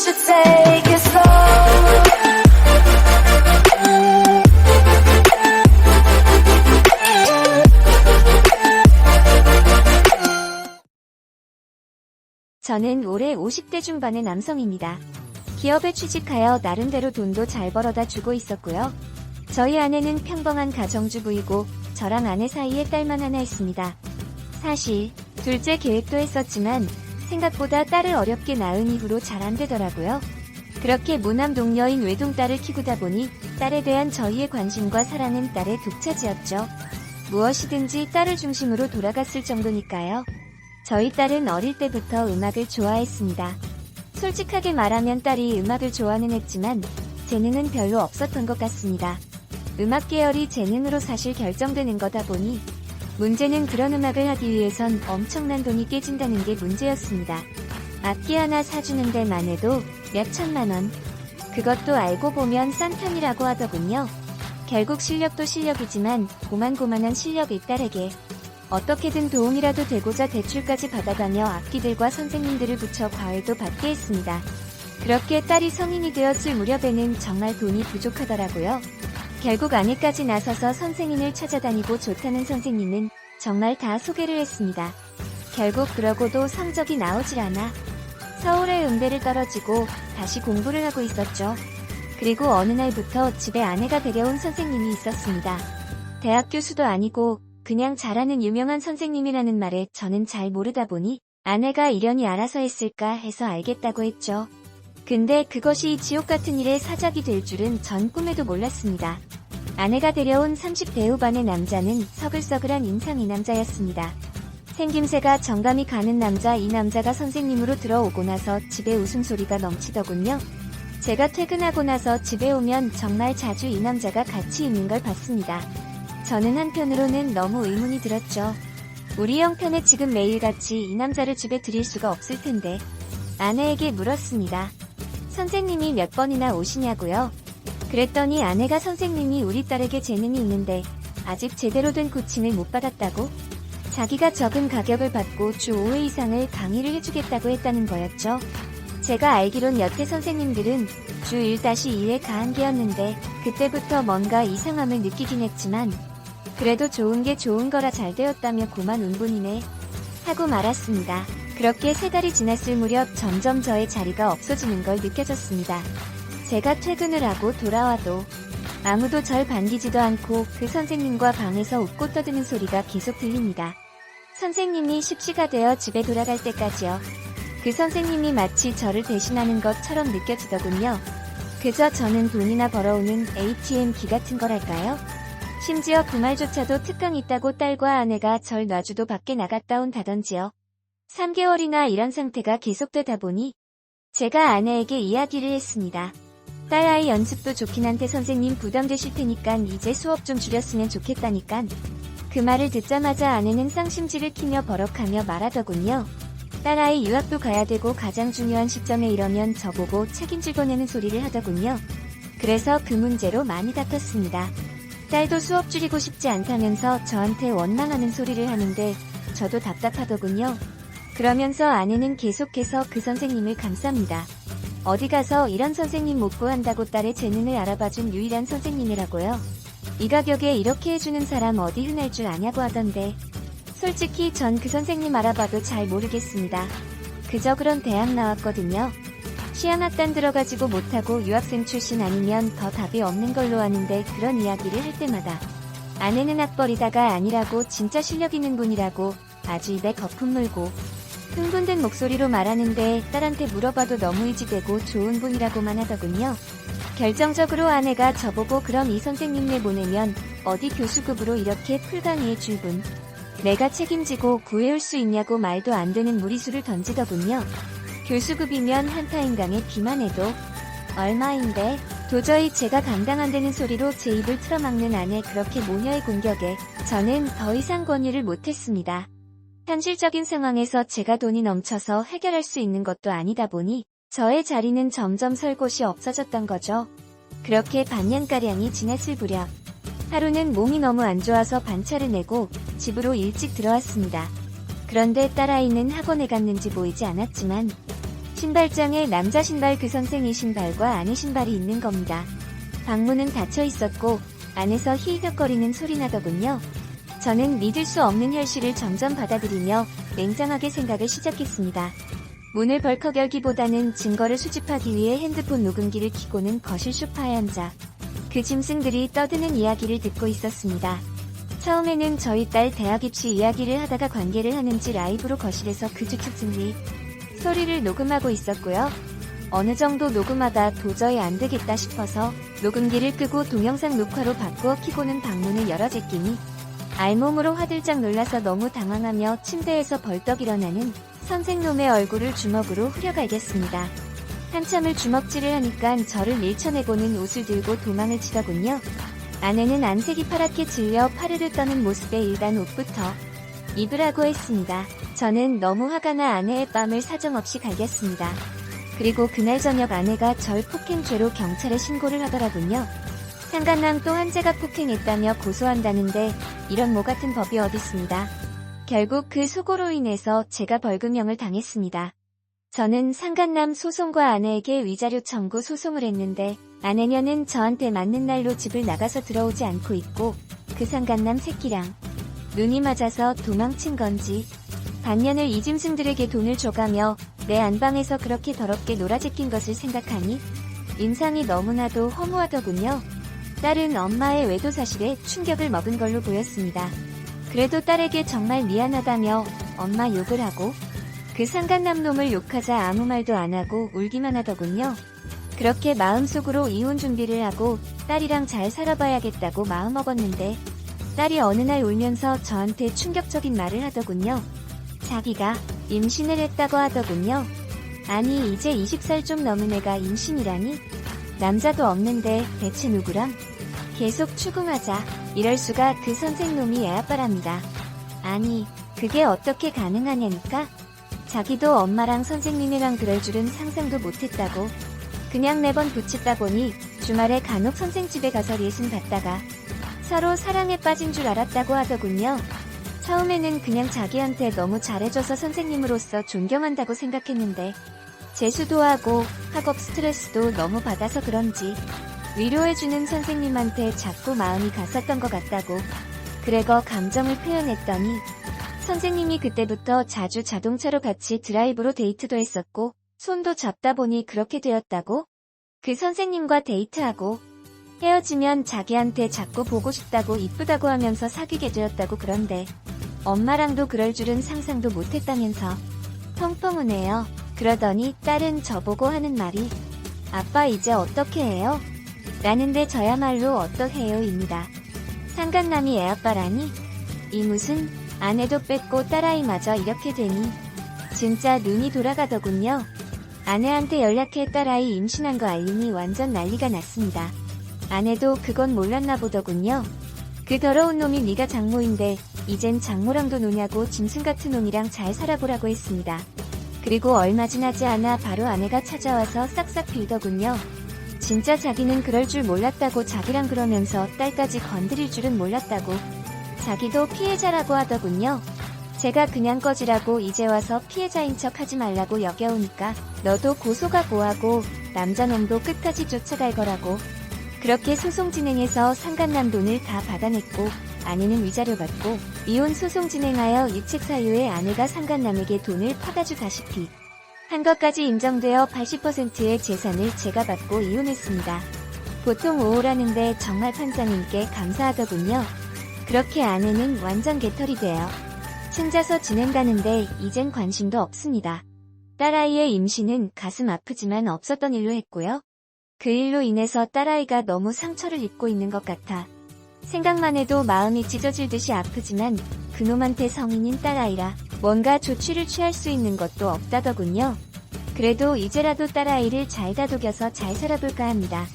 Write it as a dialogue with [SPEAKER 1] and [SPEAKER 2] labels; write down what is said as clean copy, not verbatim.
[SPEAKER 1] should take it slow.
[SPEAKER 2] 저는 올해 50대 중반의 남성입니다. 기업에 취직하여 나름대로 돈도 잘 벌어다 주고 있었고요. 저희 아내는 평범한 가정주부이고 저랑 아내 사이에 딸만 하나 있습니다. 사실 둘째 계획도 했었지만 생각보다 딸을 어렵게 낳은 이후로 잘 안되더라고요. 그렇게 무남 동녀인 외동딸을 키우다 보니 딸에 대한 저희의 관심과 사랑은 딸의 독차지였죠. 무엇이든지 딸을 중심으로 돌아갔을 정도니까요. 저희 딸은 어릴 때부터 음악을 좋아했습니다. 솔직하게 말하면 딸이 음악을 좋아는 했지만 재능은 별로 없었던 것 같습니다. 음악 계열이 재능으로 사실 결정되는 거다 보니 문제는 그런 음악을 하기 위해선 엄청난 돈이 깨진다는 게 문제였습니다. 악기 하나 사주는 데만 해도 몇 천만 원. 그것도 알고 보면 싼 편이라고 하더군요. 결국 실력도 실력이지만 고만고만한 실력의 딸에게 어떻게든 도움이라도 되고자 대출까지 받아가며 악기들과 선생님들을 붙여 과외도 받게 했습니다. 그렇게 딸이 성인이 되었을 무렵에는 정말 돈이 부족하더라고요. 결국 아내까지 나서서 선생님을 찾아다니고 좋다는 선생님은 정말 다 소개를 했습니다. 결국 그러고도 성적이 나오질 않아 서울의 음대를 떨어지고 다시 공부를 하고 있었죠. 그리고 어느 날부터 집에 아내가 데려온 선생님이 있었습니다. 대학 교수도 아니고 그냥 잘하는 유명한 선생님이라는 말에 저는 잘 모르다 보니 아내가 이련히 알아서 했을까 해서 알겠다고 했죠. 근데 그것이 지옥 같은 일의 사작이 될 줄은 전 꿈에도 몰랐습니다. 아내가 데려온 30대 후반의 남자는 서글서글한 인상의 남자였습니다. 생김새가 정감이 가는 남자. 이 남자가 선생님으로 들어오고 나서 집에 웃음소리가 넘치더군요. 제가 퇴근하고 나서 집에 오면 정말 자주 이 남자가 같이 있는 걸 봤습니다. 저는 한편으로는 너무 의문이 들었죠. 우리 형편에 지금 매일같이 이 남자를 집에 들일 수가 없을 텐데 아내에게 물었습니다. 선생님이 몇 번이나 오시냐고요? 그랬더니 아내가 선생님이 우리 딸에게 재능이 있는데 아직 제대로 된 코칭을 못 받았다고? 자기가 적은 가격을 받고 주 5회 이상을 강의를 해주겠다고 했다는 거였죠. 제가 알기론 여태 선생님들은 주 1-2회 가한계였는데 그때부터 뭔가 이상함을 느끼긴 했지만 그래도 좋은 게 좋은 거라 잘 되었다며 고만 운분이네 하고 말았습니다. 그렇게 3달이 지났을 무렵 점점 저의 자리가 없어지는 걸 느껴졌습니다. 제가 퇴근을 하고 돌아와도 아무도 절 반기지도 않고 그 선생님과 방에서 웃고 떠드는 소리가 계속 들립니다. 선생님이 십시가 되어 집에 돌아갈 때까지요. 그 선생님이 마치 저를 대신하는 것처럼 느껴지더군요. 그저 저는 돈이나 벌어오는 ATM기 같은 거랄까요? 심지어 그 말조차도 특강 있다고 딸과 아내가 절 놔주도 밖에 나갔다 온다던지요. 3개월이나 이런 상태가 계속되다 보니 제가 아내에게 이야기를 했습니다. 딸아이 연습도 좋긴 한데 선생님 부담되실 테니깐 이제 수업 좀 줄였으면 좋겠다니깐. 그 말을 듣자마자 아내는 쌍심지를 키며 버럭하며 말하더군요. 딸아이 유학도 가야 되고 가장 중요한 시점에 이러면 저보고 책임질 거냐는 소리를 하더군요. 그래서 그 문제로 많이 다퉜습니다. 딸도 수업 줄이고 싶지 않다면서 저한테 원망하는 소리를 하는데 저도 답답하더군요. 그러면서 아내는 계속해서 그 선생님을 감쌉니다. 어디 가서 이런 선생님 못 구한다고 딸의 재능을 알아봐준 유일한 선생님이라고요. 이 가격에 이렇게 해주는 사람 어디 흔할 줄 아냐고 하던데 솔직히 전 그 선생님 알아봐도 잘 모르겠습니다. 그저 그런 대학 나왔거든요. 시향학단 들어가지고 못하고 유학생 출신 아니면 더 답이 없는 걸로 아는데 그런 이야기를 할 때마다 아내는 학벌이다가 아니라고 진짜 실력 있는 분이라고 아주 입에 거품 물고 흥분된 목소리로 말하는데 딸한테 물어봐도 너무 의지되고 좋은 분이라고만 하더군요. 결정적으로 아내가 저보고 그럼 이 선생님 내보내면 어디 교수급으로 이렇게 풀강의해 줄 분 내가 책임지고 구해올 수 있냐고 말도 안 되는 무리수를 던지더군요. 교수급이면 한타인강에 비만 해도 얼마인데 도저히 제가 감당한다는 소리로 제 입을 틀어막는 아내 그렇게 모녀의 공격에 저는 더 이상 권유를 못했습니다. 현실적인 상황에서 제가 돈이 넘쳐서 해결할 수 있는 것도 아니다 보니 저의 자리는 점점 설 곳이 없어졌던 거죠. 그렇게 반년가량이 지났을 무렵 하루는 몸이 너무 안 좋아서 반차를 내고 집으로 일찍 들어왔습니다. 그런데 딸아이는 학원에 갔는지 보이지 않았지만 신발장에 남자 신발 그 선생의 신발과 아내 신발이 있는 겁니다. 방문은 닫혀 있었고 안에서 힐덕거리는 소리 나더군요. 저는 믿을 수 없는 현실을 점점 받아들이며 냉정하게 생각을 시작했습니다. 문을 벌컥 열기보다는 증거를 수집하기 위해 핸드폰 녹음기를 켜고는 거실 소파에 앉아 그 짐승들이 떠드는 이야기를 듣고 있었습니다. 처음에는 저희 딸 대학 입시 이야기를 하다가 관계를 하는지 라이브로 거실에서 그 주축증리 소리를 녹음하고 있었고요. 어느 정도 녹음하다 도저히 안 되겠다 싶어서 녹음기를 끄고 동영상 녹화로 바꾸어 켜고는 방문을 열어 제끼니 알몸으로 화들짝 놀라서 너무 당황하며 침대에서 벌떡 일어나는 선생놈의 얼굴을 주먹으로 후려갈겼습니다. 한참을 주먹질을 하니까 저를 밀쳐내고는 옷을 들고 도망을 치더군요. 아내는 안색이 파랗게 질려 파르르 떠는 모습에 일단 옷부터 입으라고 했습니다. 저는 너무 화가 나 아내의 뺨을 사정없이 갈겼습니다. 그리고 그날 저녁 아내가 절 폭행죄로 경찰에 신고를 하더라군요. 상간남 또 한재가 폭행했다며 고소한다는데 이런 모 같은 법이 어딨습니다. 결국 그 속고로 인해서 제가 벌금형을 당했습니다. 저는 상간남 소송과 아내에게 위자료 청구 소송을 했는데 아내녀는 저한테 맞는 날로 집을 나가서 들어오지 않고 있고 그 상간남 새끼랑 눈이 맞아서 도망친 건지 반년을 이 짐승들에게 돈을 줘가며 내 안방에서 그렇게 더럽게 놀아제낀 것을 생각하니 인상이 너무나도 허무하더군요. 딸은 엄마의 외도 사실에 충격을 먹은 걸로 보였습니다. 그래도 딸에게 정말 미안하다며 엄마 욕을 하고 그 상간남 놈을 욕하자 아무 말도 안 하고 울기만 하더군요. 그렇게 마음속으로 이혼 준비를 하고 딸이랑 잘 살아봐야겠다고 마음먹었는데 딸이 어느 날 울면서 저한테 충격적인 말을 하더군요. 자기가 임신을 했다고 하더군요. 아니 이제 20살 좀 넘은 애가 임신이라니? 남자도 없는데 대체 누구람? 계속 추궁하자 이럴 수가 그 선생놈이 애아빠랍니다. 아니 그게 어떻게 가능하냐니까? 자기도 엄마랑 선생님이랑 그럴 줄은 상상도 못했다고. 그냥 매번 붙이다 보니 주말에 간혹 선생 집에 가서 레슨 받다가 서로 사랑에 빠진 줄 알았다고 하더군요. 처음에는 그냥 자기한테 너무 잘해줘서 선생님으로서 존경한다고 생각했는데 재수도 하고 학업 스트레스도 너무 받아서 그런지 위로해주는 선생님한테 자꾸 마음이 갔었던 것 같다고. 그래거 감정을 표현했더니 선생님이 그때부터 자주 자동차로 같이 드라이브로 데이트도 했었고 손도 잡다 보니 그렇게 되었다고. 그 선생님과 데이트하고 헤어지면 자기한테 자꾸 보고 싶다고 이쁘다고 하면서 사귀게 되었다고. 그런데 엄마랑도 그럴 줄은 상상도 못했다면서 펑펑 우네요. 그러더니 딸은 저보고 하는 말이 아빠 이제 어떻게 해요? 라는데 저야말로 어떡해요입니다. 상간남이 애아빠라니? 이 무슨 아내도 뺏고 딸아이마저 이렇게 되니 진짜 눈이 돌아가더군요. 아내한테 연락해 딸아이 임신한 거 알리니 완전 난리가 났습니다. 아내도 그건 몰랐나 보더군요. 그 더러운 놈이 네가 장모인데 이젠 장모랑도 노냐고 짐승 같은 놈이랑 잘 살아보라고 했습니다. 그리고 얼마 지나지 않아 바로 아내가 찾아와서 싹싹 빌더군요. 진짜 자기는 그럴 줄 몰랐다고 자기랑 그러면서 딸까지 건드릴 줄은 몰랐다고. 자기도 피해자라고 하더군요. 제가 그냥 꺼지라고 이제 와서 피해자인 척 하지 말라고 여겨오니까 너도 고소가 고하고 남자놈도 끝까지 쫓아갈 거라고. 그렇게 소송 진행해서 상간남 돈을 다 받아냈고 아내는 위자료 받고 이혼 소송 진행하여 유책 사유에 아내가 상간남에게 돈을 퍼다주다시피 한 것까지 인정되어 80%의 재산을 제가 받고 이혼했습니다. 보통 5호라는데 정말 판사님께 감사하더군요. 그렇게 아내는 완전 개털이 돼요. 층자서 지낸다는데 이젠 관심도 없습니다. 딸아이의 임신은 가슴 아프지만 없었던 일로 했고요. 그 일로 인해서 딸아이가 너무 상처를 입고 있는 것 같아 생각만 해도 마음이 찢어질 듯이 아프지만 그놈한테 성인인 딸아이라 뭔가 조치를 취할 수 있는 것도 없다더군요. 그래도 이제라도 딸아이를 잘 다독여서 잘 살아볼까 합니다.